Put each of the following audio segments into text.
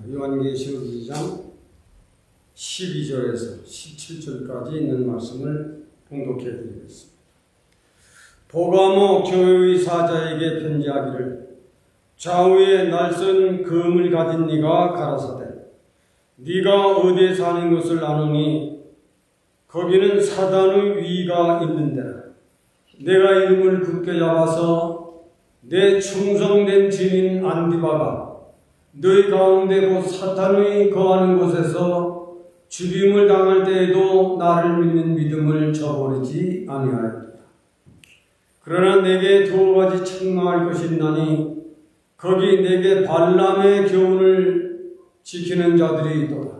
요한계시록 2장 12절에서 17절까지 있는 말씀을 봉독해 드리겠습니다. 보가모 교회의 사자에게 편지하기를 좌우에 날선 금을 가진 네가 가라사대 네가 어디에 사는 것을 아노니 거기는 사단의 위가 있는 데라. 내가 이름을 굳게 잡아서 내 충성된 증인 안디바가 너희 가운데 곧 사탄의 거하는 곳에서 죽임을 당할 때에도 나를 믿는 믿음을 저버리지 아니하였다. 그러나 내게 두 가지 책망할 것이 있나니 거기 내게 발람의 교훈을 지키는 자들이 있도다.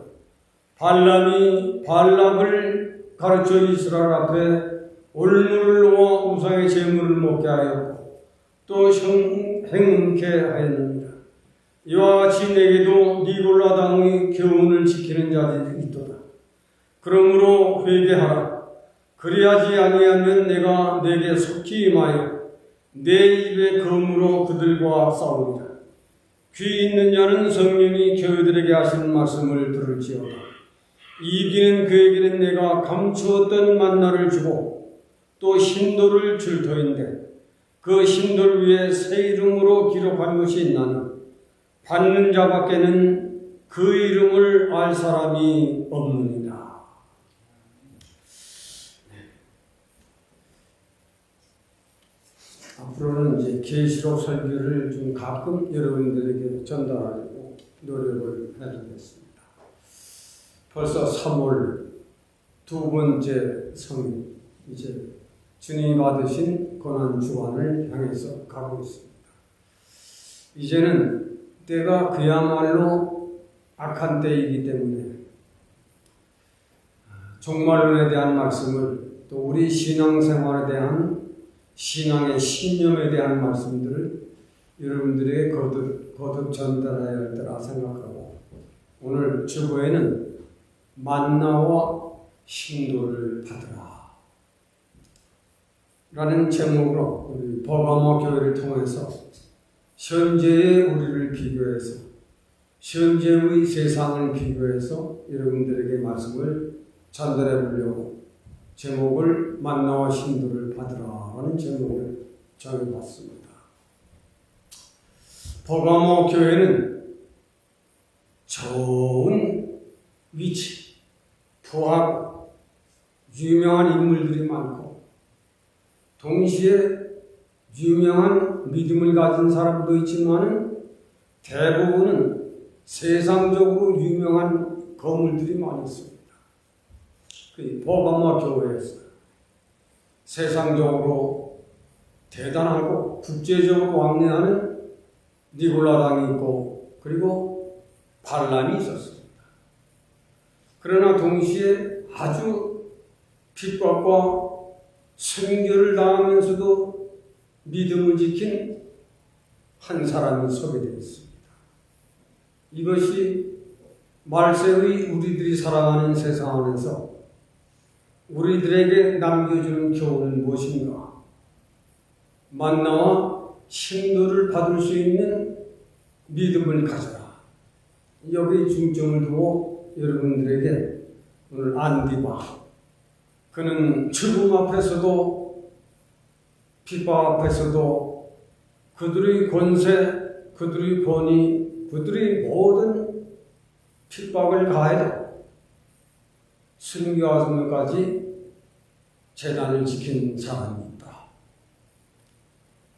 발람이 발락을 가르쳐 이스라엘 앞에 올무를 놓아 우상의 제물을 먹게 하였고 또 행음케 하였느니라. 이와 같이 내게도 니골라 당의 교훈을 지키는 자들이 있도다. 그러므로 회개하라. 그리하지 아니하면 내가 내게 속히 임하여 내 입의 검으로 그들과 싸우리라. 귀 있는 자는 성령이 교회들에게 하시는 말씀을 들을지어다. 이기는 그에게는 내가 감추었던 만나를 주고 또 신도를 줄 터인데 그 신도를 위해 새 이름으로 기록한 것이 있나니 받는 자밖에는 그 이름을 알 사람이 없느니라. 앞으로는 이제 계시록 설교를 좀 가끔 여러분들에게 전달하려고 노력을 해보겠습니다. 벌써 3월 두 번째 성인, 이제 주님이 받으신 고난 주간을 향해서 가고 있습니다. 이제는 때가 그야말로 악한 때이기 때문에 종말론에 대한 말씀을 또 우리 신앙생활에 대한 신앙의 신념에 대한 말씀들을 여러분들에게 거듭 전달해야 할 때라 생각하고 오늘 주보에는 만나와 신도를 받으라 라는 제목으로 우리 버가모 교회를 통해서 현재의 우리를 비교해서 현재의 세상을 비교해서 여러분들에게 말씀을 전달해 보려고 제목을 만나와 신도를 받으라 라는 제목을 정해봤습니다. 버가모 교회는 좋은 위치, 부하고 유명한 인물들이 많고 동시에 유명한 믿음을 가진 사람도 있지만 대부분은 세상적으로 유명한 건물들이 많이 있습니다. 그 버가모 교회에서 세상적으로 대단하고 국제적으로 왕래하는 니골라당이 있고 그리고 발람이 있었습니다. 그러나 동시에 아주 핍박과 순교를 당하면서도 믿음을 지킨 한 사람이 소개되어 있습니다. 이것이 말세의 우리들이 살아가는 세상 안에서 우리들에게 남겨주는 교훈은 무엇인가? 만나와 신도를 받을 수 있는 믿음을 가져라. 여기에 중점을 두고 여러분들에게 오늘 안디바, 그는 죽음 앞에서도 핍박 앞에서도 그들의 권세, 그들의 권위, 그들의 모든 핍박을 가해도 순교하면까지 재단을 지킨 사람이 있다.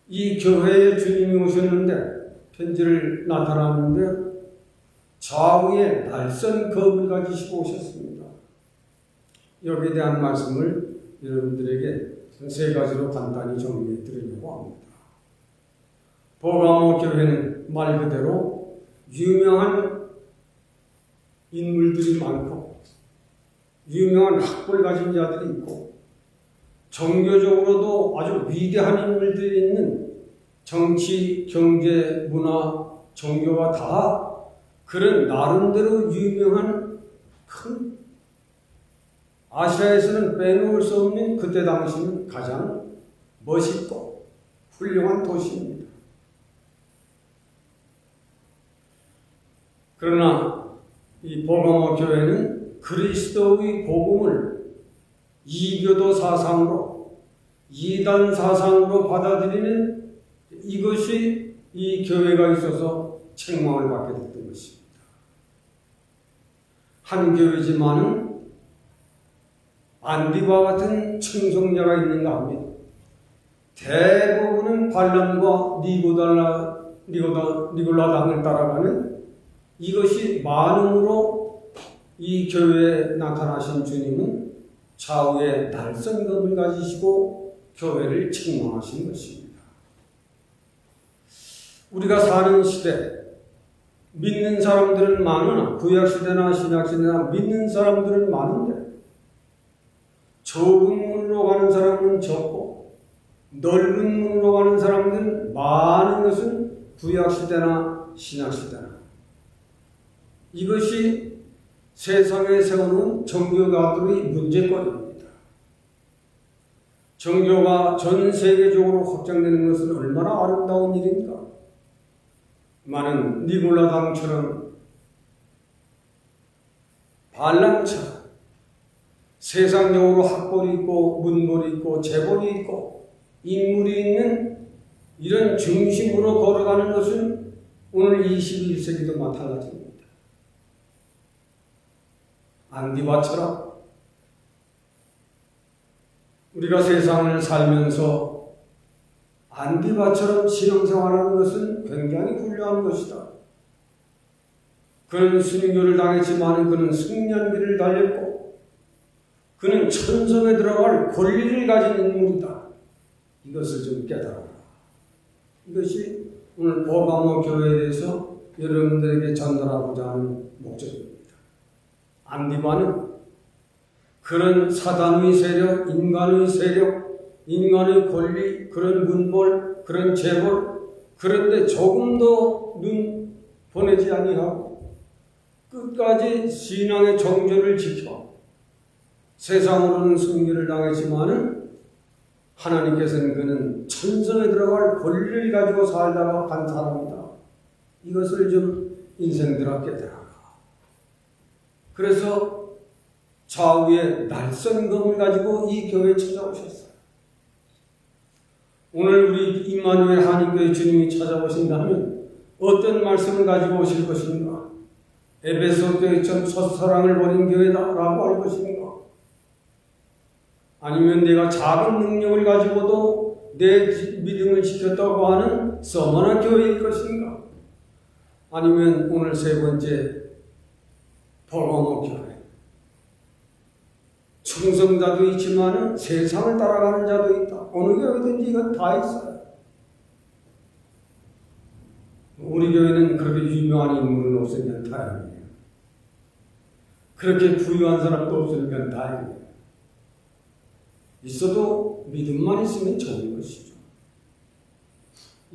이 교회에 주님이 오셨는데 편지를 나타나는데 좌우에 날선 검을 가지시고 오셨습니다. 여기에 대한 말씀을 여러분들에게 세 가지로 간단히 정리해 드리려고 합니다. 버가모 교회는 말 그대로 유명한 인물들이 많고 유명한 학벌 가진 자들이 있고 종교적으로도 아주 위대한 인물들이 있는 정치, 경제, 문화, 종교가 다 그런 나름대로 유명한 큰 아시아에서는 빼놓을 수 없는 그때 당시는 가장 멋있고 훌륭한 도시입니다. 그러나 이 버가모 교회는 그리스도의 복음을 이교도 사상으로, 이단 사상으로 받아들이는 이것이 이 교회가 있어서 책망을 받게 됐던 것입니다. 한 교회지만은 안디바 같은 청송자가 있는가 하면 대부분은 발람과 니골라당을 따라가는 이것이 많음으로 이 교회에 나타나신 주님은 좌우에 날선검을 가지시고 교회를 책망하신 것입니다. 우리가 사는 시대, 믿는 사람들은 많으나 구약시대나 신약시대나 믿는 사람들은 많은데 좁은 문으로 가는 사람은 적고 넓은 문으로 가는 사람들은 많은 것은 구약시대나 신약시대나 이것이 세상에 세우는 종교가들의 문제거리입니다. 종교가 전 세계적으로 확장되는 것은 얼마나 아름다운 일인가. 많은 니골라당처럼 발람처럼 세상적으로 학벌이 있고 문벌이 있고 재벌이 있고 인물이 있는 이런 중심으로 걸어가는 것은 오늘 21세기도 마찬가지입니다. 안디바처럼 우리가 세상을 살면서 안디바처럼 신앙생활하는 것은 굉장히 훌륭한 것이다. 그는 순교를 당했지만 그는 승리한 길을 달렸고 그는 천성에 들어갈 권리를 가진 인물이다. 이것을 좀 깨달아라. 이것이 오늘 버가모 교회에 대해서 여러분들에게 전달하고자 하는 목적입니다. 안디바는 그런 사단의 세력, 인간의 세력, 인간의 권리, 그런 문벌, 그런 재벌, 그런데 조금도 눈 보내지 아니하고 끝까지 신앙의 정절을 지켜 세상으로는 승리를 당했지만은 하나님께서는 그는 천성에 들어갈 권리를 가지고 살다가 간 사람이다. 이것을 좀 인생들아 깨달아라. 그래서 좌우에 날선검을 가지고 이 교회에 찾아오셨어요. 오늘 우리 임마누엘 한인교회 주님이 찾아오신다면 어떤 말씀을 가지고 오실 것인가? 에베소 교회처럼 첫사랑을 버린 교회다라고 할 것인가? 아니면 내가 작은 능력을 가지고도 내 믿음을 지켰다고 하는 서머나 교회일 것인가? 아니면 오늘 세 번째 버가모 교회. 충성자도 있지만 세상을 따라가는 자도 있다. 어느 교회든지 이건 다 있어요. 우리 교회는 그렇게 유명한 인물은 없으니까 다행이에요. 그렇게 부유한 사람도 없으니까 다행이에요. 있어도 믿음만 있으면 좋은 것이죠.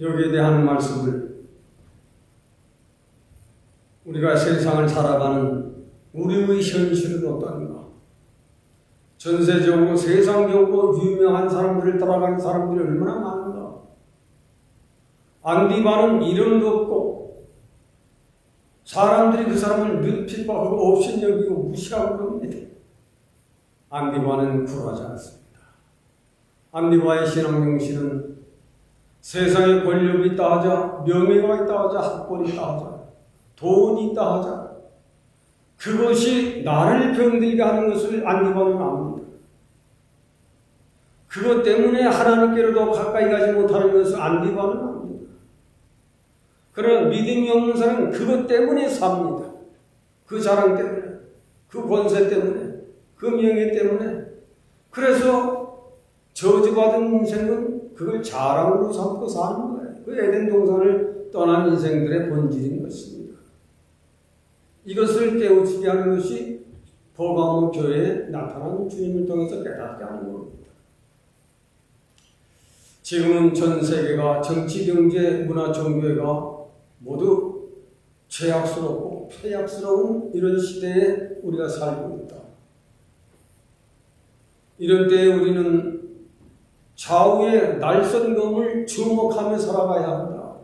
여기에 대한 말씀을 우리가 세상을 살아가는 우리의 현실은 어떤가? 전세적으로 세상적으로 유명한 사람들을 따라가는 사람들이 얼마나 많은가? 안디바는 이름도 없고 사람들이 그 사람을 늘 핍박하고 업신여기고 무시하고 그럽니다. 안디바는 굴하지 않습니다. 안디바의 신앙 정신은 세상에 권력이 있다 하자, 명예가 있다 하자, 학벌이 있다 하자, 돈이 있다 하자, 그것이 나를 병들게 하는 것을 안디바는 압니다. 그것 때문에 하나님께로도 가까이 가지 못하는 것을 안디바는 압니다. 그러나 믿음이 없는 사람은 그것 때문에 삽니다. 그 자랑 때문에, 그 권세 때문에, 그 명예 때문에. 그래서 저주받은 인생은 그걸 자랑으로 삼고 사는 거예요. 그 에덴 동산을 떠난 인생들의 본질인 것입니다. 이것을 깨우치게 하는 것이 버가모 교회에 나타난 주님을 통해서 깨닫게 하는 겁니다. 지금은 전 세계가 정치, 경제, 문화, 종교가 모두 죄악스럽고 폐악스러운 이런 시대에 우리가 살고 있다. 이런 때에 우리는 좌우의 날선검을 주목하며 살아가야 한다.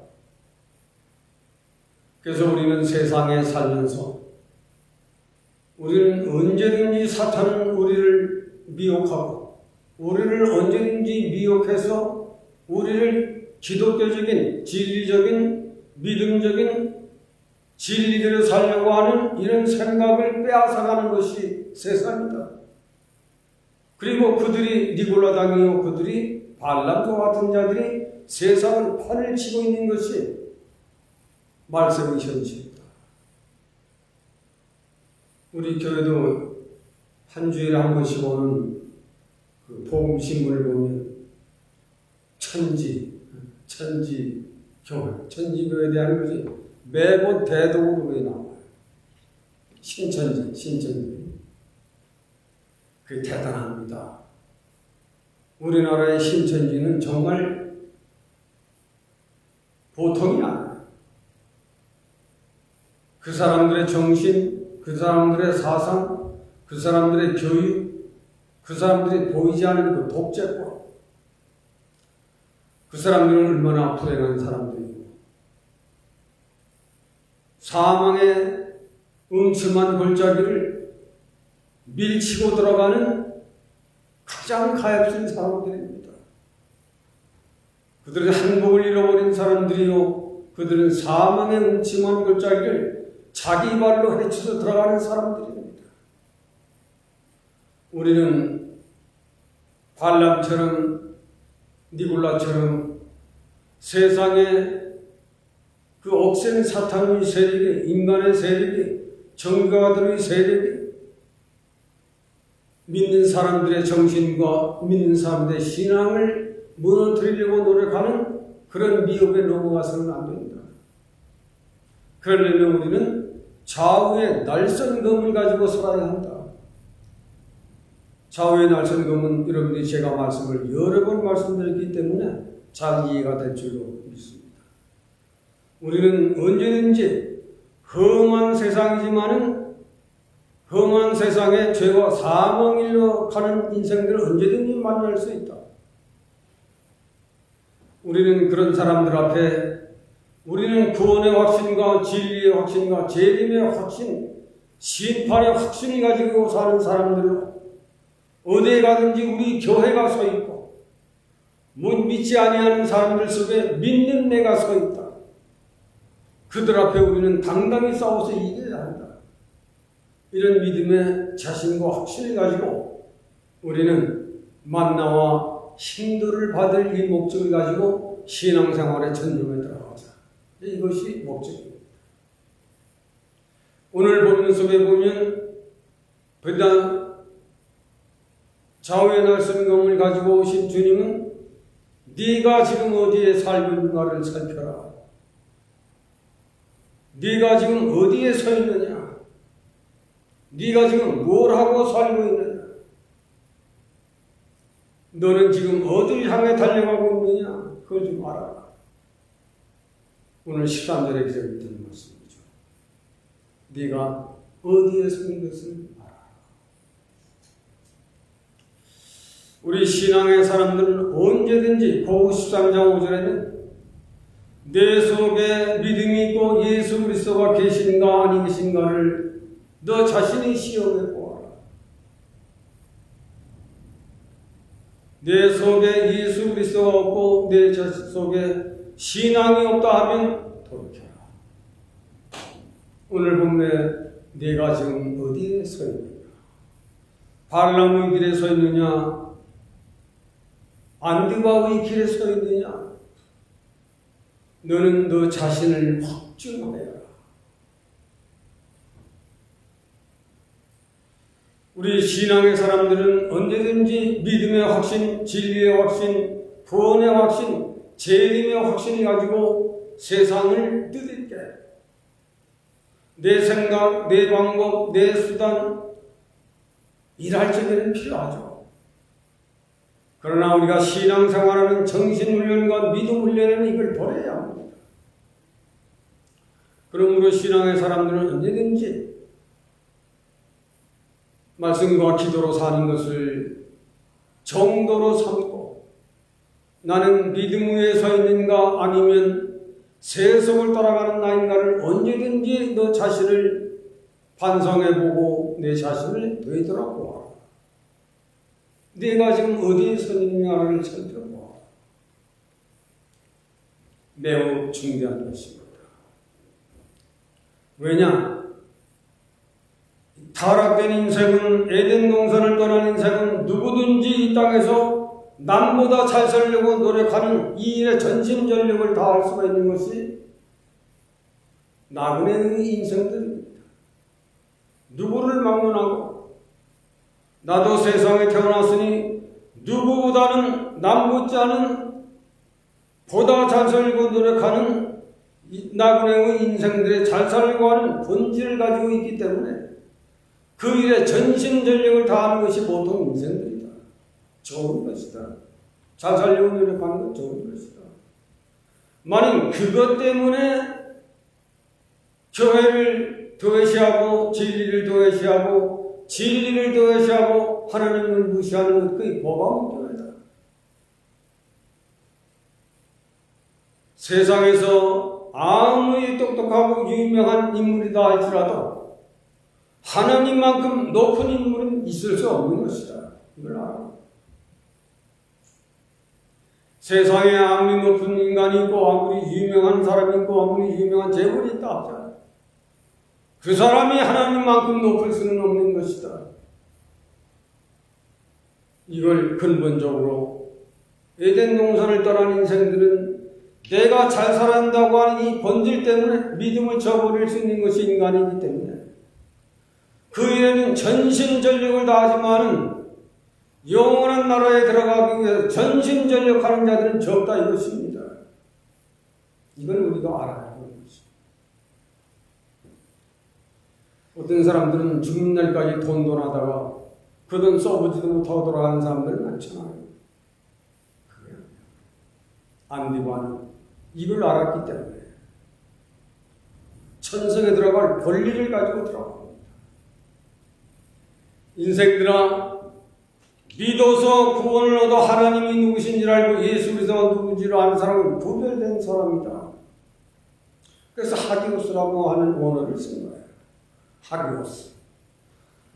그래서 우리는 세상에 살면서 우리는 언제든지 사탄은 우리를 미혹하고 우리를 언제든지 미혹해서 우리를 기독교적인 진리적인 믿음적인 진리대로 살려고 하는 이런 생각을 빼앗아가는 것이 세상이다. 그리고 그들이 니골라당이요 그들이 발람과 같은 자들이 세상을 판을 치고 있는 것이 말씀의 현실이다. 우리 교회도 한 주일에 한 번씩 오는 그 복음 신문을 보면 천지교회에 대한 것이 매번 대동으로 나와요. 신천지. 그게 대단합니다. 우리나라의 신천지는 정말 보통이 아니에요. 그 사람들의 정신, 그 사람들의 사상, 그 사람들의 교육, 그 사람들이 보이지 않는 그 독재권, 그 사람들은 얼마나 불행한 사람들이고 사망의 음침한 골짜기를 밀치고 들어가는 가장 가엾은 사람들입니다. 그들은 한복을 잃어버린 사람들이요 그들은 사망의 음침한 골짜기를 자기 발로 헤쳐서 들어가는 사람들입니다. 우리는 발람처럼 니골라처럼 세상에 그 억센 사탄의 세력이 인간의 세력이 정가들의 세력이 믿는 사람들의 정신과 믿는 사람들의 신앙을 무너뜨리려고 노력하는 그런 미혹에 넘어가서는 안 됩니다. 그러려면 우리는 좌우의 날선검을 가지고 살아야 한다. 좌우의 날선검은 여러분들이 제가 말씀을 여러 번 말씀드렸기 때문에 잘 이해가 될 줄로 믿습니다. 우리는 언제든지 험한 세상이지만은 험한 세상에 죄와 사망일로 가는 인생들을 언제든지 만날 수 있다. 우리는 그런 사람들 앞에 우리는 구원의 확신과 진리의 확신과 재림의 확신, 심판의 확신을 가지고 사는 사람들로 어디에 가든지 우리 교회가 서 있고 믿지 아니하는 사람들 속에 믿는 내가 서 있다. 그들 앞에 우리는 당당히 싸워서 이겨야 한다. 이런 믿음의 자신과 확신을 가지고 우리는 만나와 힘들을 받을 이 목적을 가지고 신앙생활의 전쟁에 들어가자. 이것이 목적입니다. 오늘 본문 속에 보면 그냥 좌우의 날선검을 가지고 오신 주님은 네가 지금 어디에 살고 있는가를 살펴라. 네가 지금 어디에 서 있느냐? 네가 지금 뭘 하고 살고 있느냐? 너는 지금 어디를 향해 달려가고 있느냐? 그걸 좀 알아라. 오늘 13절에 기록된 말씀이죠. 네가 어디에 서 있는 것을 알아라. 우리 신앙의 사람들은 언제든지 고구 13장 5절에는 내 속에 믿음이 있고 예수 그리스도가 계신가 아니 계신가를 너 자신이 시험해 보아라. 내 속에 예수 그리스도가 없고 내 자신 속에 신앙이 없다 하면 돌이켜라. 오늘 본문에 내가 지금 어디에 서 있느냐? 발람의 길에 서 있느냐? 안디바의 길에 서 있느냐? 너는 너 자신을 확증해라. 우리 신앙의 사람들은 언제든지 믿음의 확신, 진리의 확신, 구원의 확신, 재림의 확신을 가지고 세상을 뜻있게 내 생각, 내 방법, 내 수단 일할 적에는 필요하죠. 그러나 우리가 신앙생활하는 정신훈련과 믿음훈련에는 이걸 버려야 합니다. 그러므로 신앙의 사람들은 언제든지 말씀과 기도로 사는 것을 정도로 삼고 나는 믿음 위에 서 있는가 아니면 세속을 따라가는 나 인간을 언제든지 너 자신을 반성해보고 내 자신을 되돌아보아. 내가 지금 어디에 서 있느냐를 살펴보아. 매우 중요한 것입니다. 왜냐? 타락된 인생은, 에덴 동산을 떠난 인생은 누구든지 이 땅에서 남보다 잘 살려고 노력하는 이 일에 전심전력을 다할 수가 있는 것이 나그네의 인생들입니다. 누구를 막론하고 나도 세상에 태어났으니 누구보다는 남 못지않은 보다 잘 살고 노력하는 나그네의 인생들의 잘 살려고 하는 본질을 가지고 있기 때문에 그 일에 전심전력을 다하는 것이 보통 인생들이다. 좋은 것이다. 잘 살려고 노력하는 건 좋은 것이다. 만약 그것 때문에 교회를 도외시하고 진리를 도외시하고 진리를 도외시하고 하나님을 무시하는 것, 그게 뭐가 교회다. 세상에서 아무리 똑똑하고 유명한 인물이다 할지라도 하나님만큼 높은 인물은 있을 수 없는 것이다. 이걸 알아. 세상에 아무리 높은 인간이 있고 아무리 유명한 사람이 있고 아무리 유명한 재벌이 있다 하자 그 사람이 하나님만큼 높을 수는 없는 것이다. 이걸 근본적으로 에덴 동산을 떠난 인생들은 내가 잘 살아간다고 하는 이 본질 때문에 믿음을 저버릴 수 있는 것이 인간이기 때문에 그 일에는 전심전력을 다하지만은 영원한 나라에 들어가기 위해서 전심전력하는 자들은 적다 이것입니다. 이걸 우리가 알아야 하는 것입니다. 어떤 사람들은 죽는 날까지 돈돈하다가 그 돈 써보지도 못하고 돌아가는 사람들 많잖아요. 그게 안디바는 이걸 알았기 때문에 천성에 들어갈 권리를 가지고 들어갑니다. 인생들아, 믿어서 구원을 얻어 하나님이 누구신지를 알고 예수 그리스도가 누군지를 아는 사람은 구별된 사람이다. 그래서 하기오스라고 하는 원어를 쓴 거예요. 하기오스.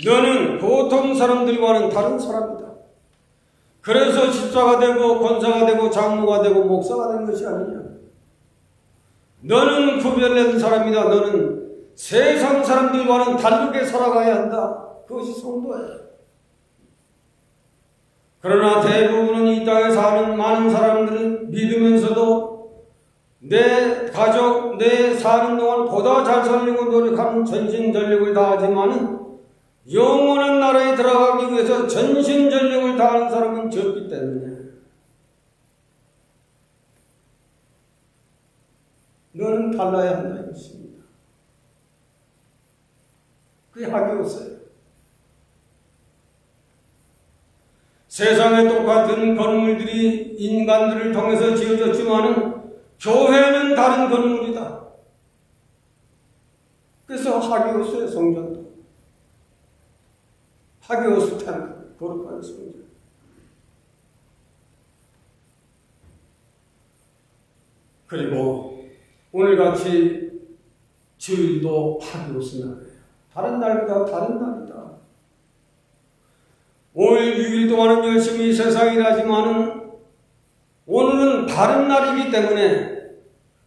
너는 보통 사람들과는 다른 사람이다. 그래서 집사가 되고 권사가 되고 장로가 되고 목사가 된 것이 아니냐. 너는 구별된 사람이다. 너는 세상 사람들과는 다르게 살아가야 한다. 그것이 성도예요. 그러나 대부분은 이 땅에 사는 많은 사람들은 믿으면서도 내 가족, 내 사는 동안 보다 잘 살려고 노력하는 전심전력을 다하지만은 영원한 나라에 들어가기 위해서 전심전력을 다하는 사람은 적기 때문에 너는 달라야 한다 이것입니다. 그게 하기오스예요. 세상에 똑같은 건물들이 인간들을 통해서 지어졌지만은 교회는 다른 건물이다. 그래서 하기오스의 성전도 하기오스 템플, 거룩한 성전. 그리고 오늘같이 주일도 하기오스 날이에요. 다른 날보다 다른 날이다. 5일 6일 동안은 열심히 세상에 일하지만은 오늘은 다른 날이기 때문에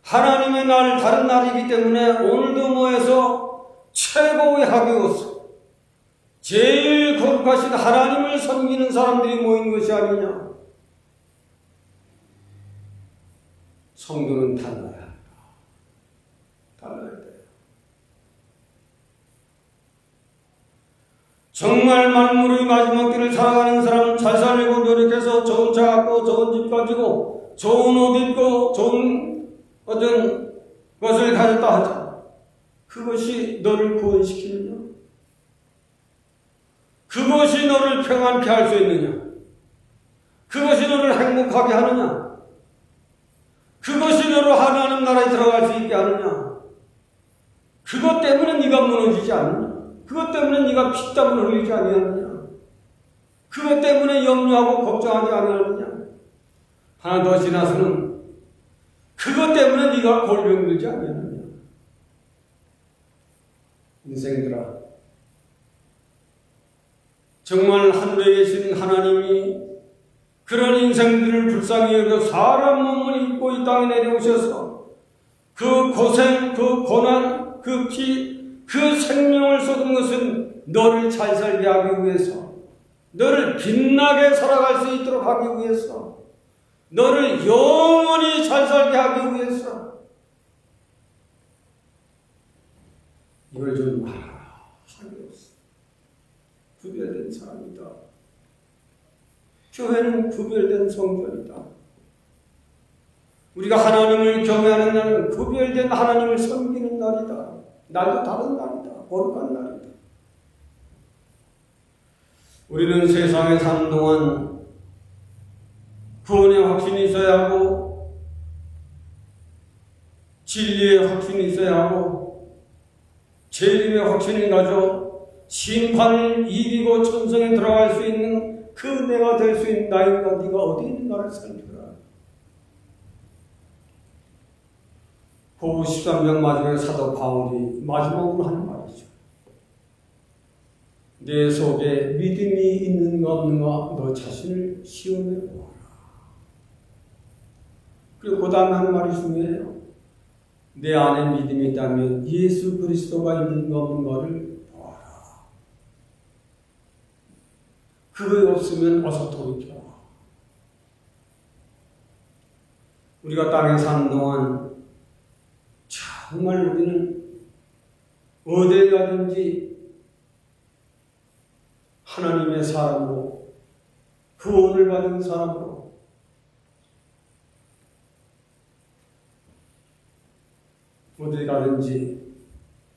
하나님의 날 다른 날이기 때문에 오늘도 모여서 최고의 하기오스 제일 거룩하신 하나님을 섬기는 사람들이 모인 것이 아니냐. 성도는 달라야 한다. 달라야 돼요. 정말 만물의 마지막 길을 살아가는 사람은 잘 살려고 노력해서 좋은 차 갖고 좋은 집 가지고 좋은 옷 입고 좋은 어떤 것을 가졌다 하자. 그것이 너를 구원시키느냐? 그것이 너를 평안케 할 수 있느냐? 그것이 너를 행복하게 하느냐? 그것이 너를 하나님 나라에 들어갈 수 있게 하느냐? 그것 때문에 네가 무너지지 않느냐? 그것 때문에 네가 피땀을 흘리지 아니하느냐? 그것 때문에 염려하고 걱정하지 아니하느냐? 하나 더 지나서는 그것 때문에 네가 골병 들지 않느냐. 인생들아, 정말 하늘에 계신 하나님이 그런 인생들을 불쌍히 여겨 사람 몸을 입고 이 땅에 내려오셔서 그 고생, 그 고난, 그 피, 그 생명을 쏟은 것은 너를 잘 살게 하기 위해서, 너를 빛나게 살아갈 수 있도록 하기 위해서, 너를 영원히 잘 살게 하기 위해서. 이걸 좀 하기 없어. 구별된 사람이다. 교회는 구별된 성전이다. 우리가 하나님을 경외하는 날은 구별된 하나님을 섬기는 날이다. 날도 다른 날이다. 거룩한 날이다. 우리는 세상에 사는 동안 구원의 확신이 있어야 하고, 진리의 확신이 있어야 하고, 재림의 확신을 가져 심판을 이기고 천성에 들어갈 수 있는 그 내가 될 수 있는 나이가 네가 어디 있는가를 살펴라. 고우 13장 마지막에 사도 바울이 마지막으로 하는 말이죠. 내 속에 믿음이 있는가 없는가 너 자신을 시험해 보아라. 그리고 그 다음에 하는 말이 중요해요. 내 안에 믿음이 있다면 예수 그리스도가 있는가 없는가를 보아라. 그거 없으면 어서 돌이켜라. 우리가 땅에 사는 동안 정말 우리는 어딜 가든지 하나님의 사람으로, 구원을 받은 사람으로, 어딜 가든지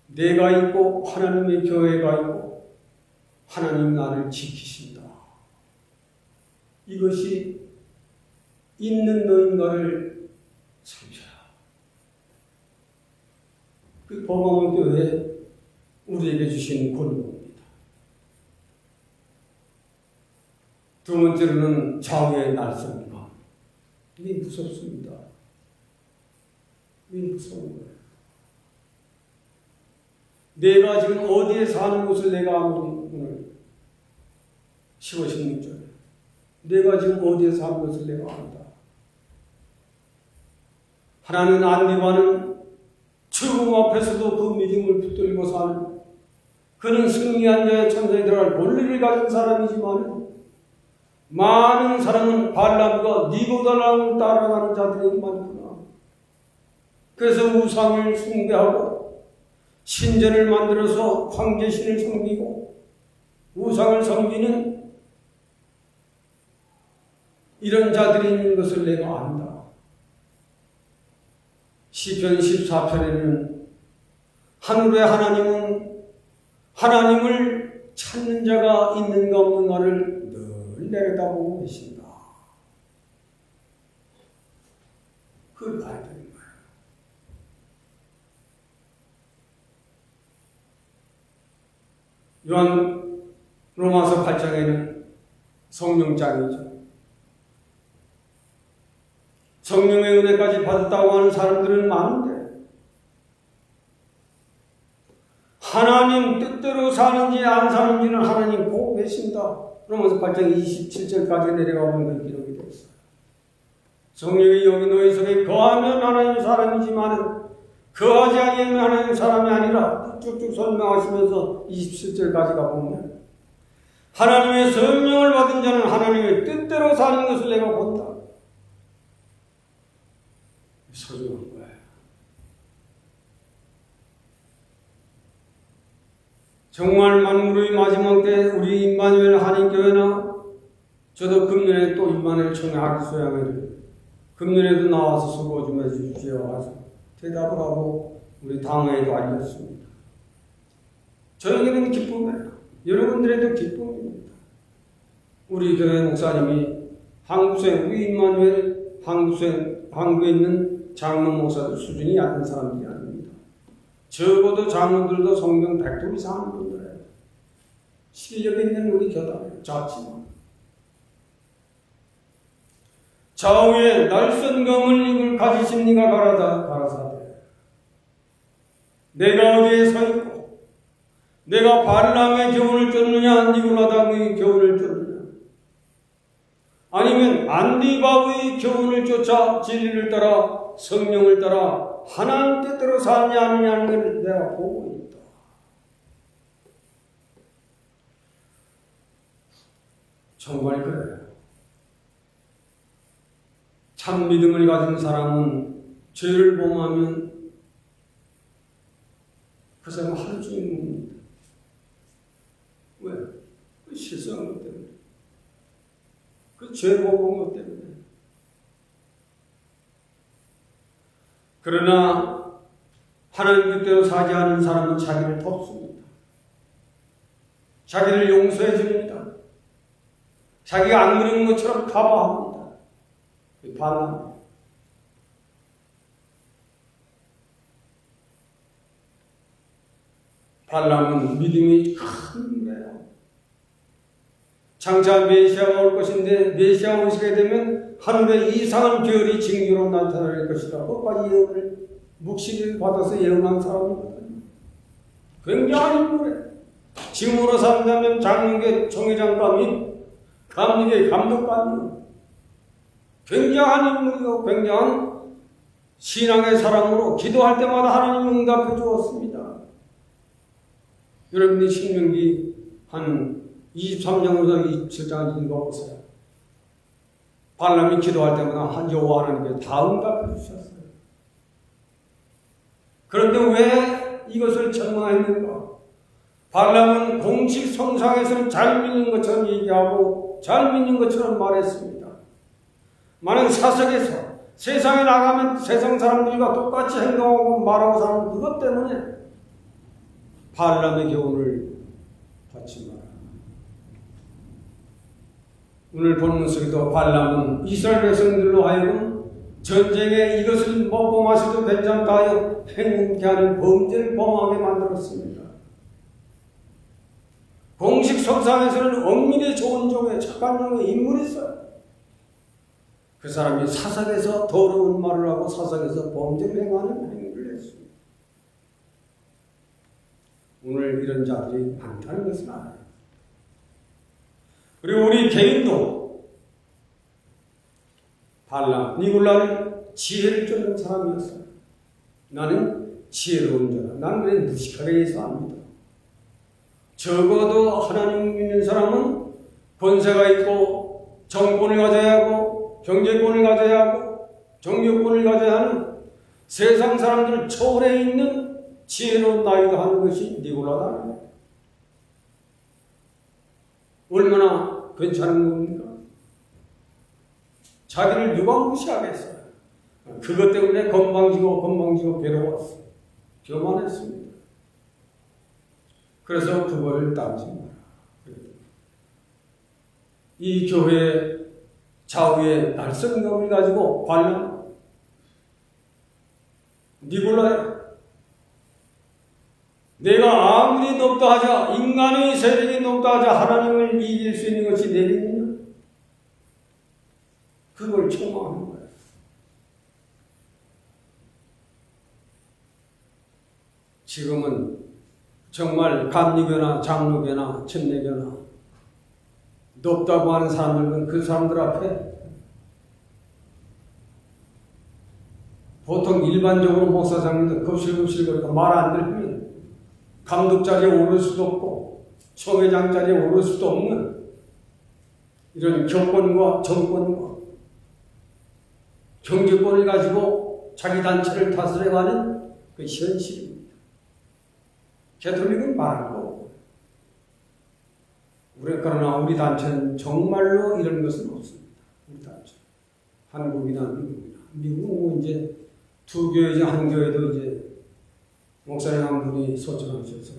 내가 있고 하나님의 교회가 있고 하나님 나를 지키신다. 이것이 있는 너인가를 살펴라. 그 범황교회 우리에게 주신 권고입니다. 두 번째로는 좌우의 날선감. 이게 무섭습니다. 이게 무서운 거예요. 내가 지금 어디에 사는 것을 내가 아무리 오늘 10월 16절에 내가 지금 어디에 사는 것을 내가 안다. 하나님 안디바는 죽음 앞에서도 그 믿음을 붙들고 사는, 그는 승리한 자의 천사에 들어갈 본리를 가진 사람이지만 많은 사람은 발람과 니고달람을 따라가는 자들이 많구나. 그래서 우상을 숭배하고 신전을 만들어서 황제신을 섬기고 우상을 섬기는 이런 자들이 있는 것을 내가 안다. 시편 14편에는 하늘의 하나님은 하나님을 찾는 자가 있는가 없는가를 늘 내려다보고 계신다. 그걸 봐야 되는 거예요. 요한 로마서 8장에는 성령장이죠. 성령의 은혜까지 받았다고 하는 사람들은 많은데 하나님 뜻대로 사는지 안 사는지는 하나님 보고 계신다. 로마서 8장 27절까지 내려가보면 그 기록이 되어 있어요. 성령이 여기 너희 속에 거하면 하나님 사람이지만 거하지 아니하면 하나님 사람이 아니라 쭉쭉 설명하시면서 27절까지 가보면 하나님의 성령을 받은 자는 하나님의 뜻대로 사는 것을 내가 본다. 소중한 거예요. 정말 만물의 마지막 때 우리 임마누엘 한인교회나 저도 금년에 또 임마누엘 총회 학수양회를 금년에도 나와서 수고 좀 해주십시오 하서 대답을 하고 우리 당회에도 알렸습니다. 저에게는 기쁨이에요. 여러분들에도 기쁨입니다. 우리 교회 목사님이 한국에 우리 임마누엘 한국에 있는 장로 목사들 수준이 얕은 사람들이 아닙니다. 적어도 장로들도 성경 100도 이상 하는 분들이에요. 실력이 있는 우리 교단이에요. 작지만. 좌우에 날선 검을 가지십니까? 가라사대 내가 어디에 서 있고 내가 발람의 교훈을 쫓느냐 니골라담의 교훈을 쫓느냐 아니면 안디바의 교훈을 쫓아 진리를 따라 성령을 따라 하나님 뜻대로 사냐 아니냐는 걸 내가 보고 있다. 정말 그래요. 참 믿음을 가진 사람은 죄를 범하면 그 사람은 하루 종일 묵는다. 왜? 그 실수한 것 때문에. 그 죄 범한 것 때문에. 그러나 하나님 뜻대로 사지 않은 사람은 자기를 덮습니다. 자기를 용서해 줍니다. 자기가 안 그런 것처럼 가봐합니다. 발람. 발람은 믿음이 큰 거예요. 장차 메시아가 올 것인데 메시아 오시게 되면 하늘에 이상한 별이 징조로 나타날 것이다. 끝까지 예언을 묵시를 받아서 예언한 사람이거든요. 굉장한 인물이에요. 지금으로 산다면 장로계 총회장감이 감리계 감독감이 굉장한 인물이요. 굉장한 신앙의 사람으로 기도할 때마다 하나님 응답해 주었습니다. 여러분이 신명기 한 23장부터 27장을 읽어보세요. 발람이 기도할 때마다 한 여호와 하나님께 다 응답해 주셨어요. 그런데 왜 이것을 책망했는가? 발람은 공식 성상에서는 잘 믿는 것처럼 얘기하고 잘 믿는 것처럼 말했습니다. 많은 사석에서 세상에 나가면 세상 사람들과 똑같이 행동하고 말하고 사는 그것 때문에 발람의 교훈을 받지 마라. 오늘 본문 속에도 발람은 이스라엘 백성들로 하여금 전쟁에 이것을 먹고 마셔도 괜찮다 하여 행운케 하는 범죄를 범하게 만들었습니다. 공식 성상에서는 엄밀히 좋은 종의 착한 종의 인물이 있어요. 그 사람이 사석에서 더러운 말을 하고 사석에서 범죄를 행하는 행위를 했습니다. 오늘 이런 자들이 많다는 것은 알아요. 그리고 우리 개인도 발람, 니골라는 지혜를 쫓는 사람이었어요. 나는 지혜로운 자다. 나는 그래 무식하게 해서 안 믿어. 적어도 하나님 믿는 사람은 권세가 있고 정권을 가져야 하고 경제권을 가져야 하고 정교권을 가져야 하는 세상 사람들 초월해 있는 지혜로운 나이가 하는 것이 니골라다. 얼마나 괜찮은 겁니까? 자기를 누가 무시하겠어요? 그것 때문에 건방지고 괴로웠어. 교만했습니다. 그래서 그걸 따르지 마라. 이 교회 좌우에 날성검을 가지고 발람 니골라야 내가 아무리 높다 하자 인간의 세력이 높다 하자 하나님을 이길 수 있는 것이 내리느냐? 그걸 총망하는 거예요. 지금은 정말 감리교나 장로교나 천례교나 높다고 하는 사람들은 그 사람들 앞에 보통 일반적으로 목사장님들 겁실겁실거리고 말 안 들으면 감독 자리에 오를 수도 없고 총회장 자리에 오를 수도 없는 이런 교권과 정권과 경제권을 가지고 자기 단체를 다스려가는 그 현실입니다. 개톨릭은 말할 거고 그러나 우리 단체는 정말로 이런 것은 없습니다. 우리 단체 한국이나 미국은 이제 두 교회지 한 교회도 이제 목사님 한 분이 소천하셔서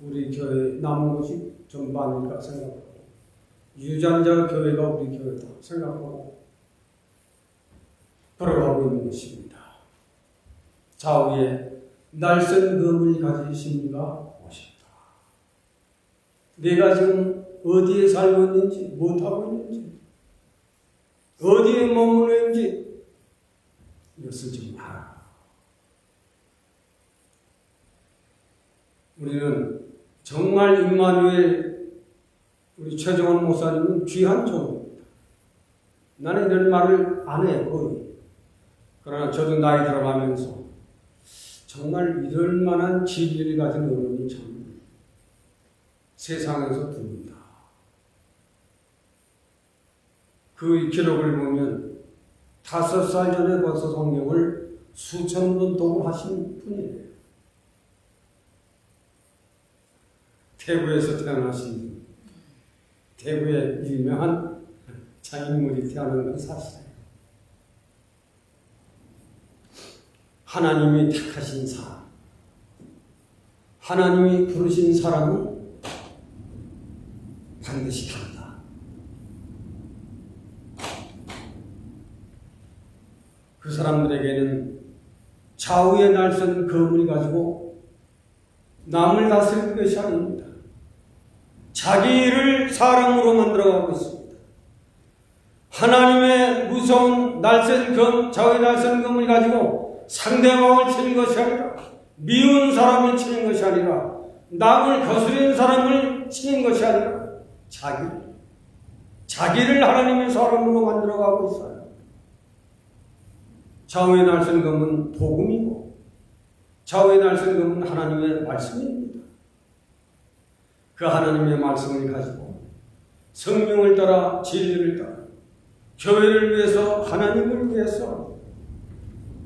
우리 교회 남은 것이 좀 많으니까 생각하고 유전자 교회가 우리 교회다 생각하고 걸어가고 있는 것입니다. 좌우에 날선 검을 가지신 이가 오셨다. 내가 지금 어디에 살고 있는지 못하고 있는지 어디에 머무는지 이것을 좀 알아. 우리는 정말 임마누엘 우리 최정원 목사님은 귀한 종입니다. 나는 이런 말을 안 해 거의. 그러나 저도 나이 들어가면서 정말 이럴 만한 진리를 가진 어른이 참 세상에서 드문다. 그 기록을 보면 5살 전에 벌써 성경을 수천 번 독을하신 분이에요. 대구에서 태어나신 분. 대구에 유명한 장인물이 태어난 건 사실이에요. 하나님이 택하신 사람, 하나님이 부르신 사람은 반드시 간다. 그 사람들에게는 좌우의 날선 검을 가지고 남을 다스리는 것이 아닙니다. 자기를 사람으로 만들어가고 있습니다. 하나님의 무서운 날쌘 검, 좌우의 날쌘 검을 가지고 상대방을 치는 것이 아니라, 미운 사람을 치는 것이 아니라, 남을 거스르는 사람을 치는 것이 아니라 자기를 하나님의 사람으로 만들어가고 있어요. 좌우의 날쌘 검은 복음이고 좌우의 날쌘 검은 하나님의 말씀입니다. 그 하나님의 말씀을 가지고 성령을 따라 진리를 따라 교회를 위해서 하나님을 위해서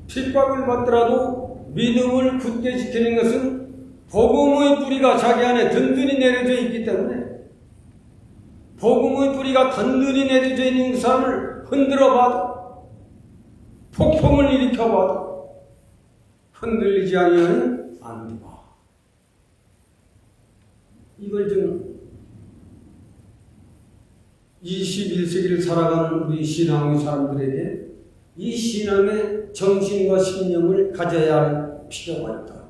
핍박을 받더라도 믿음을 굳게 지키는 것은 복음의 뿌리가 자기 안에 든든히 내려져 있기 때문에 복음의 뿌리가 든든히 내려져 있는 그 사람을 흔들어봐도 폭풍을 일으켜봐도 흔들리지 아니하는 안디바. 이걸 좀 21세기를 살아가는 우리 신앙의 사람들에게 이 신앙의 정신과 신념을 가져야 할 필요가 있다.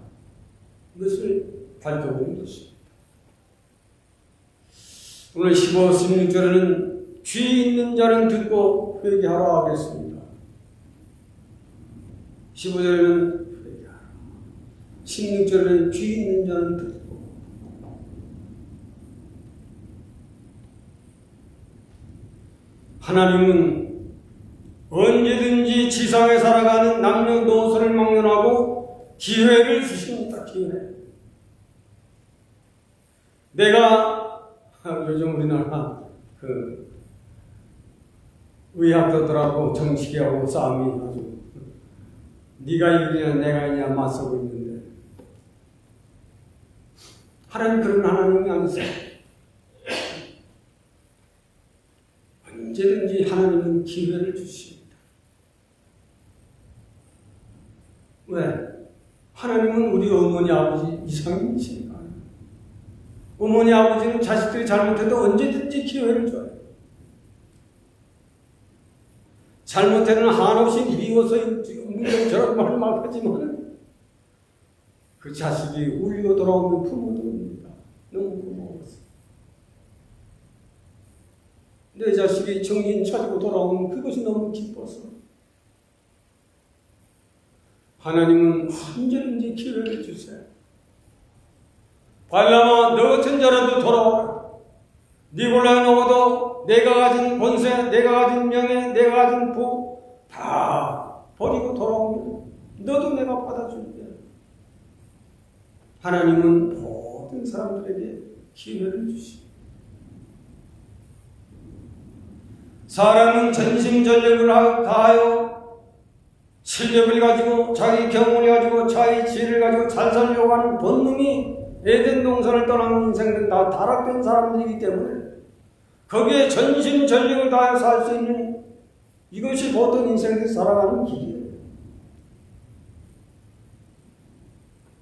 이것을 밝혀보는 것입니다. 오늘 15, 16절에는 귀 있는 자는 듣고 회개하라 하겠습니다. 15절에는 회개하라. 16절에는 귀 있는 자는 듣고. 하나님은 언제든지 지상에 살아가는 남녀노소를 막론하고 기회를 주십니다. 기회. 내가 요즘 우리나라 의학자들하고 정치계하고 싸움이 아주 네가 이기냐 내가 이기냐 맞서고 있는데 하나님 그런 하나님이 아니세요. 언제든지 하나님은 기회를 주십니다. 왜? 하나님은 우리 어머니 아버지 이상이시니까. 어머니 아버지는 자식들이 잘못해도 언제든지 기회를 줘요. 잘못해는 한없이 미워서 저런 말을 막 하지만 그 자식이 울려 돌아오면 부모도 옵니다. 너무 고마웠어. 내 자식이 정신 차리고 돌아오면 그것이 너무 기뻐서 하나님은 언제든지 기회를 주세요. 발람아 너 같은 자라도 돌아와라. 니골라에 넘어도 내가 가진 권세, 내가 가진 명예, 내가 가진 복 다 버리고 돌아오면 너도 내가 받아줄게. 하나님은 모든 사람들에게 기회를 주십니다. 사람은 전심전력을 다하여 실력을 가지고 자기 경험을 가지고 자기 지혜를 가지고 잘 살려고 하는 본능이 에덴 동산을 떠난 인생들 다 타락된 사람들이기 때문에 거기에 전심전력을 다해서 살 수 있는 이것이 보통 인생들 살아가는 길이에요.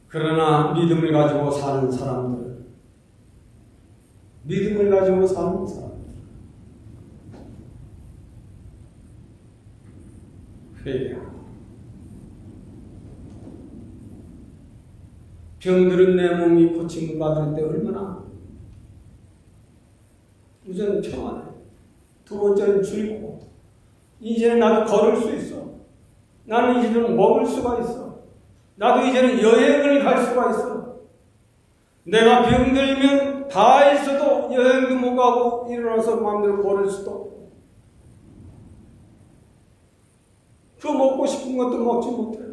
그러나 믿음을 가지고 사는 사람들, 믿음을 가지고 사는 사람들, 회개하고 병들은 내 몸이 고침을 받을 때 얼마나 우선 평안해. 두 번째는 즐거워. 이제는 나도 걸을 수 있어. 나는 이제는 먹을 수가 있어. 나도 이제는 여행을 갈 수가 있어. 내가 병들면 다 있어도 여행도 못 가고 일어나서 마음대로 걸을 수도 없고. 그 먹고 싶은 것도 먹지 못해.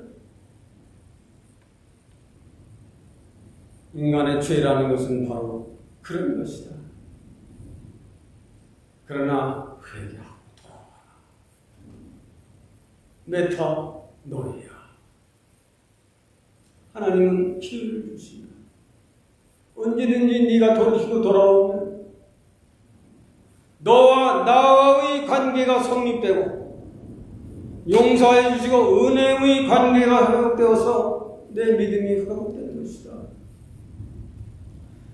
인간의 죄라는 것은 바로 그런 것이다. 그러나 회개하고 돌아와라. 메타노이아. 하나님은 기회를 주신다. 언제든지 네가 돌이키고 돌아오면 너와 나의 관계가 성립되고 용서해 주시고 은혜의 관계가 회복되어서 내 믿음이 회복되는 것이다.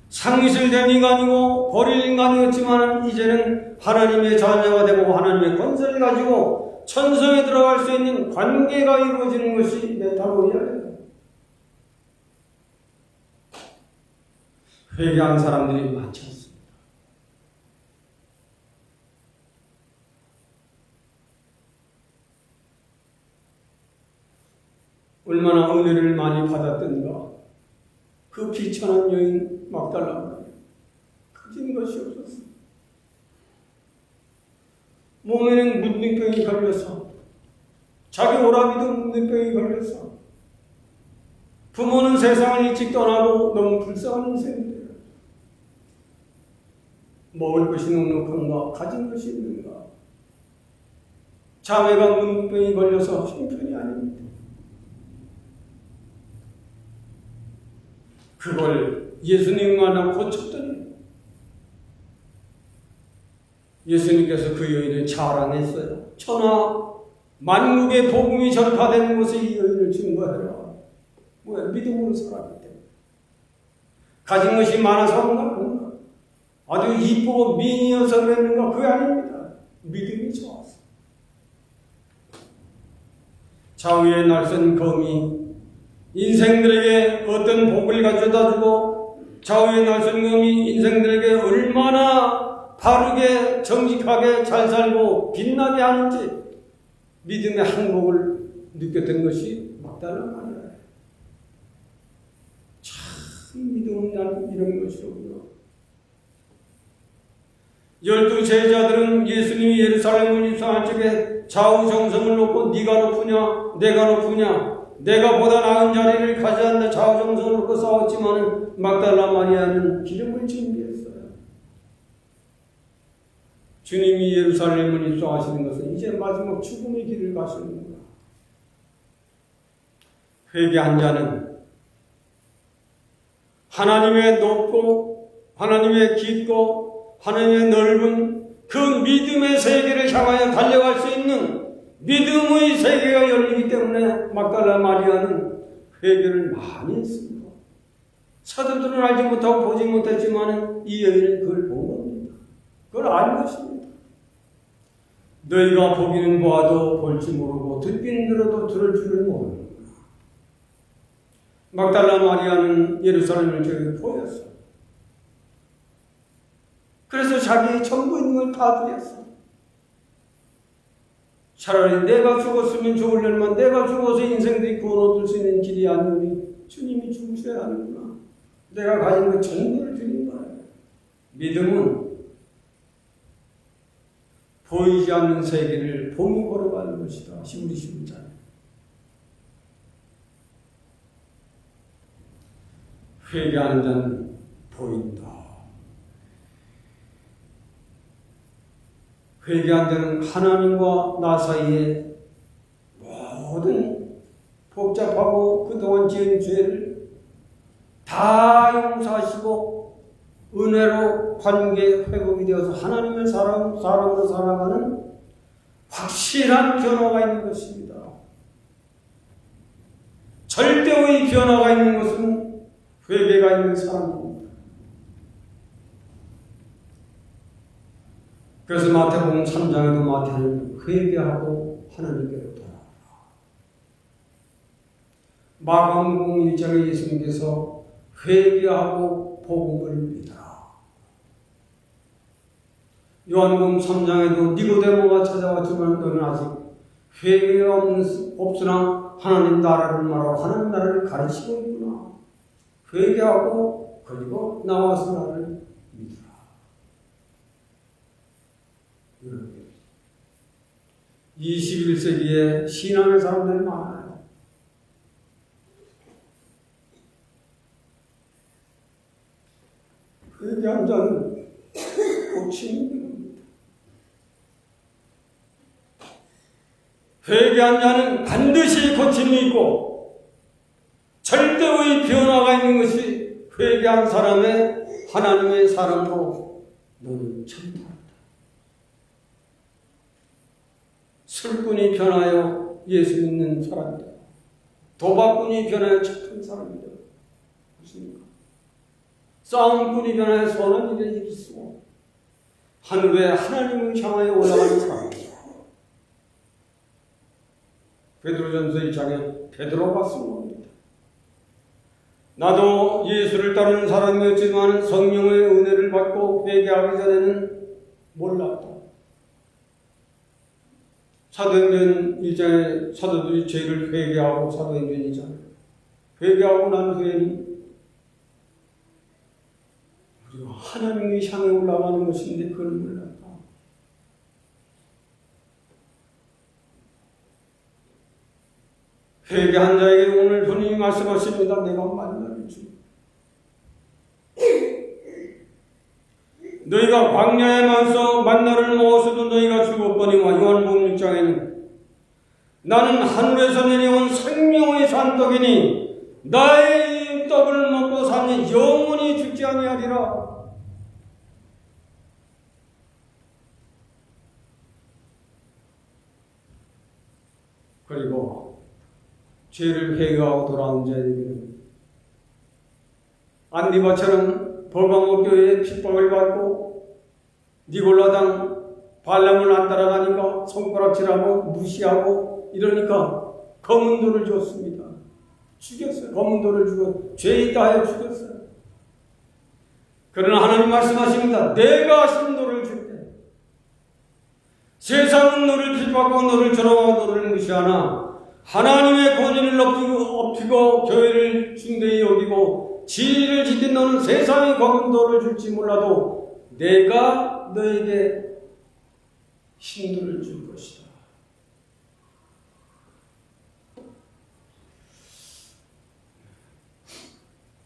상실된 인간이고 버릴 인간이었지만 이제는 하나님의 자녀가 되고 하나님의 권세를 가지고 천성에 들어갈 수 있는 관계가 이루어지는 것이 메타노이아예요. 회개한 사람들이 많지 않습니다. 얼마나 은혜를 많이 받았던가. 그 비천한 여인 막달라 가진 것이 없었어. 몸에는 문둥병이 걸려서, 자기 오라비도 문둥병이 걸려서, 부모는 세상을 일찍 떠나고 너무 불쌍한 인생이에요. 먹을 것이 넉넉한가, 가진 것이 있는가. 자매가 문둥병이 걸려서 형편이 아닙니다. 그걸 예수님과 고쳤더니 예수님께서 그 여인을 자랑했어요. 천하 만국의 복음이 전파되는 곳에 이 여인을 증거해라. 왜? 믿음으로 살았기 때문에. 가진 것이 많아서 그런가? 아주 이쁘고 미인이어서 그랬는가? 그게 아닙니다. 믿음이 좋아서. 좌우에 날선 검이 인생들에게 어떤 복을 가져다주고 좌우에 날선 검이 인생들에게 얼마나 바르게 정직하게 잘 살고 빛나게 하는지 믿음의 행복을 느꼈던 것이 막달라 말이에요. 참 믿음은 나는 이런 것이로구나. 12 제자들은 예수님이 예루살렘을 입성할 적에 좌우 정성을 놓고 네가 높으냐 내가 높으냐 내가 보다 나은 자리를 가져야 좌우 정성을 놓고 싸웠지만 막달라 마리아는 기름을 준비했어요. 주님이 예루살렘을 입성하시는 것은 이제 마지막 죽음의 길을 가시는구나. 회개한 자는 하나님의 높고 하나님의 깊고 하나님의 넓은 그 믿음의 세계를 향하여 달려갈 수 있는 믿음의 세계가 열리기 때문에 막달라 마리아는 회개를 많이 했습니다. 사도들은 알지 못하고 보지 못했지만 이 여인은 그걸 본 겁니다. 그걸 알 것입니다. 너희가 보기는 보아도 볼지 모르고 듣기는 들어도 들을 줄은 모르는구나. 막달라 마리아는 예루살렘을 저에게 보였어. 그래서 자기 전부 있는 걸 다 드렸어. 차라리 내가 죽었으면 좋으려면 내가 죽어서 인생들이 구원 얻을 수 있는 길이 아니오니 주님이 죽으셔야 하는구나. 내가 가진 것 전부를 드린 거예요. 믿음은 보이지 않는 세계를 보고 걸어가는 것이다. 히브리 11장. 회개하는 자는 보인다. 회개한 자는 하나님과 나 사이에 모든 복잡하고 그동안 지은 죄를 다 용서하시고 은혜로 관계 회복이 되어서 하나님의 사람으로 살아가는 확실한 변화가 있는 것입니다. 절대의 변화가 있는 것은 회개가 있는 사람입니다. 그래서 마태복음 3장에도 마태는 회개하고 하나님께로 돌아오라. 마가복음 1장에 예수님께서 회개하고 복음을 믿어라. 요한복음 3장에도 니고데모가 찾아왔지만 너는 아직 회개가 없으나 하나님 나라를 말하고 하나님 나라를 가르치고 있구나. 회개하고 그리고 나와서 나를 믿으라. 이렇게 21세기에 신앙의 사람들이 많아요. 회개한 자는 고침이 됩니다. 회개한 자는 반드시 고침이 있고 절대의 변화가 있는 것이 회개한 사람의 하나님의 사람으로 너는 참다하다. 술꾼이 변하여 예수 믿는 사람이다. 도박꾼이 변하여 착한 사람이다. 무엇입니까? 싸움꾼이 변하여 선한 일에 이르시고 하늘에 하나님을 향하여 올라가는 사람이다. 베드로전서 1장에 베드로가 쓴 겁니다. 나도 예수를 따르는 사람이었지만 성령의 은혜를 받고 회개하기 전에는 몰랐다. 사도행전 1장에 사도들이 죄를 회개하고 사도행전 2장 회개하고 난 후에는 우리가 하나님의 향해 올라가는 것인데 그걸 몰랐다. 회개한 자에게 오늘 분이 말씀하십니다. 내가 만나를 주. 너희가 광야에 만서 만나를 먹어서도 너희가 죽었거니와 요한복음 6장에는 나는 하늘에서 내려온 생명의 산떡이니 나의 이 떡을 먹고 사면 영원히 죽지 아니하리라. 그리고 죄를 회개하고 돌아온 자에게는 안디바처럼 벌방목교회의 핍박을 받고 니골라당 발람을 안 따라가니까 손가락질하고 무시하고 이러니까 검은 돌을 줬습니다. 죽였어요. 검은 돌을 주고 죄 있다 하여 죽였어요. 그러나 하나님 말씀하십니다. 내가 신도를 줄게. 세상은 너를 핍박하고 너를 조롱하고 너를 무시하나 하나님의 권위를 엎히고 교회를 중대히 여기고 진리를 지킨 너는 세상의 검은 돌을 줄지 몰라도 내가 너에게 신도를 줄 것이다.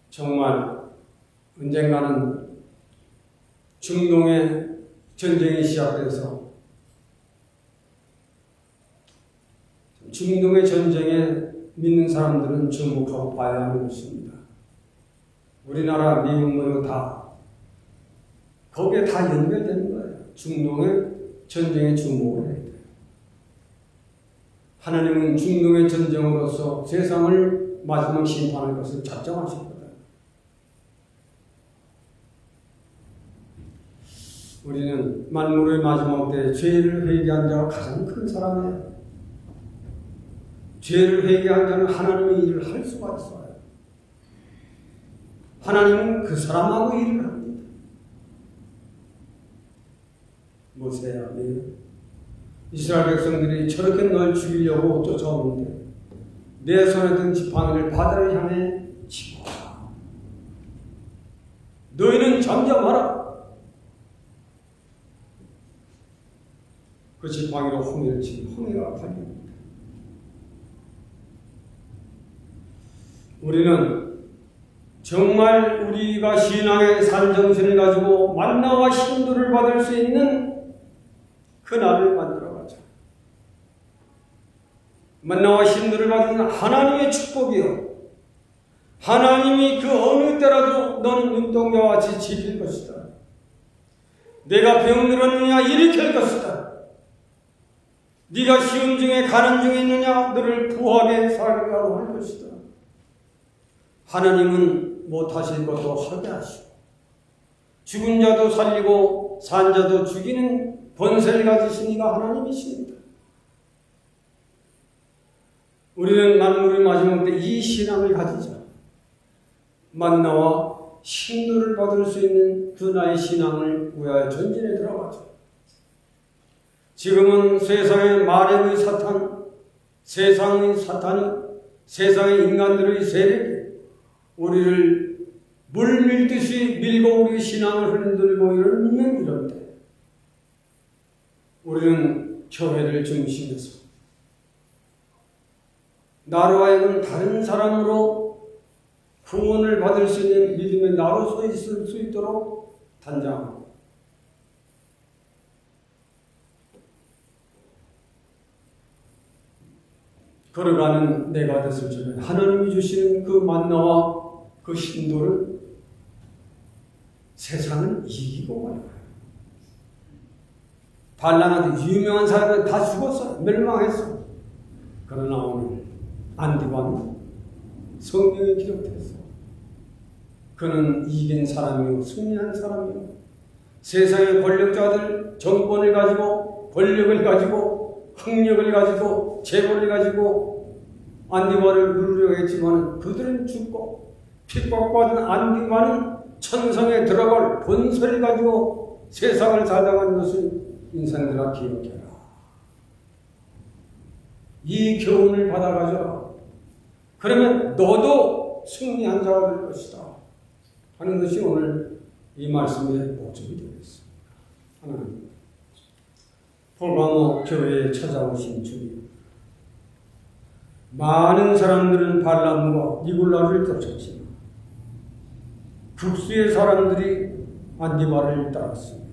정말 언젠가는 중동의 전쟁이 시작돼서 중동의 전쟁에 믿는 사람들은 주목하고 봐야 하는 것입니다. 우리나라, 미국, 뭐 다 거기에 다 연결되는 거예요. 중동의 전쟁에 주목을 해야 돼요. 하나님은 중동의 전쟁으로서 세상을 마지막 심판할 것을 작정하셨거든요. 우리는 만물의 마지막 때 죄를 회개한 자가 가장 큰 사람이에요. 죄를 회개한 자는 하나님의 일을 할 수가 있어요. 하나님은 그 사람하고 일을 합니다. 모세야, 이스라엘 백성들이 저렇게 널 죽이려고 쫓아오는데 내 손에 든 지팡이를 바다를 향해 치고 너희는 잠잠하라. 그 지팡이로 홍해를 치고 홍해가 갈립니다. 우리는 정말 우리가 신앙의 산정신을 가지고 만나와 신도를 받을 수 있는 그 날을 만들어가자. 만나와 신도를 받는 하나님의 축복이요. 하나님이 그 어느 때라도 너는 눈동자와 같이 지킬 것이다. 내가 병들었느냐 일으킬 것이다. 네가 시험 중에 가난 중에 있느냐 너를 부하게 살게 하려 할 것이다. 하나님은 못하실 것도 하게 하시고 죽은 자도 살리고 산 자도 죽이는 권세를 가지신 이가 하나님이십니다. 우리는 만물의 마지막 때 이 신앙을 가지자. 만나와 신도를 받을 수 있는 그 나의 신앙을 위하여 전진에 들어가자. 지금은 세상의 마력의 사탄, 세상의 사탄이, 세상의 인간들의 세력이 우리를 물 밀듯이 밀고 우리 신앙을 흔들고 이런 때 우리는 교회를 중심에서 나로 하여금 다른 사람으로 구원을 받을 수 있는 믿음의 나로 서 있을 수 있도록 단장합니다. 걸어가는 내가 됐을 적에 하나님이 주시는 그 만나와 그 신도를 세상은 이기고 가요. 발람한테 유명한 사람들 다 죽었어요. 멸망했어. 그러나 오늘 안디바는 성경에 기록됐어. 그는 이긴 사람이요, 승리한 사람이요. 세상의 권력자들 정권을 가지고 권력을 가지고 학력을 가지고 재벌을 가지고 안디바를 누르려고 했지만 그들은 죽고 핍박받은 안디바는 천성에 들어갈 본설을 가지고 세상을 살아가는 것을 인생들아 기억해라. 이 교훈을 받아가져라. 그러면 너도 승리한 자가 될 것이다 하는 것이 오늘 이 말씀의 목적이 되겠습니다. 하나님, 볼가모 교회에 찾아오신 주님, 많은 사람들은 발람과 니골라를 쫓았지만 극수의 사람들이 안디바를 따랐습니다.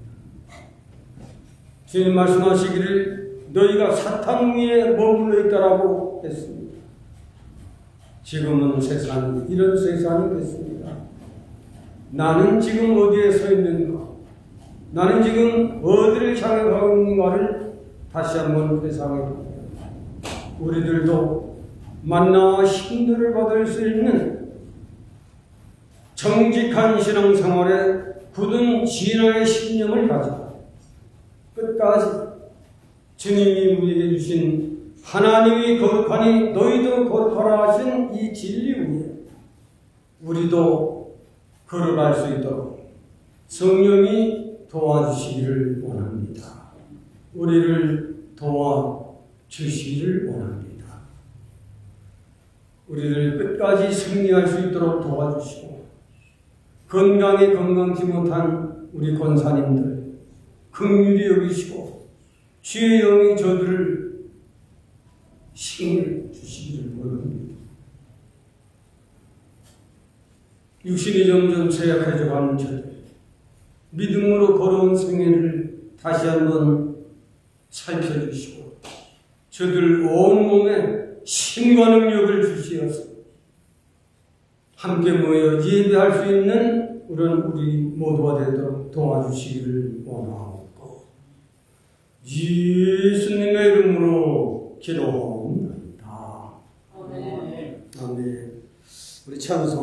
주님 말씀하시기를 너희가 사탄 위에 머물러 있다라고 했습니다. 지금은 세상이 이런 세상이 됐습니다. 나는 지금 어디에 서 있는가? 나는 지금 어디를 향해 가고 있는가를 다시 한번 회상해 봅니다. 우리들도 만나와 힘들을 받을 수 있는 정직한 신앙생활에 굳은 진화의 신념을 가지고 끝까지 주님이 우리에게 주신 하나님이 거룩하니 너희도 거룩하라 하신 이 진리 위에 우리도 걸어갈 수 있도록 성령이 도와주시기를 원합니다. 우리를 도와주시기를 원합니다. 우리를 끝까지 승리할 수 있도록 도와주시고 건강에 건강치 못한 우리 권사님들 긍휼히 여기시고 주의 영이 저들을 힘을 주시기를 원합니다. 육신이 점점 쇠약해져 가는 저들, 믿음으로 걸어온 생애를 다시 한번 살펴주시고 저들 온몸에 힘과 능력을 주시어서 함께 모여 예배할 수 있는 우리 모두가 되도록 도와주시기를 원하옵고 예수님의 이름으로 기도합니다. 아멘. 우리 찬송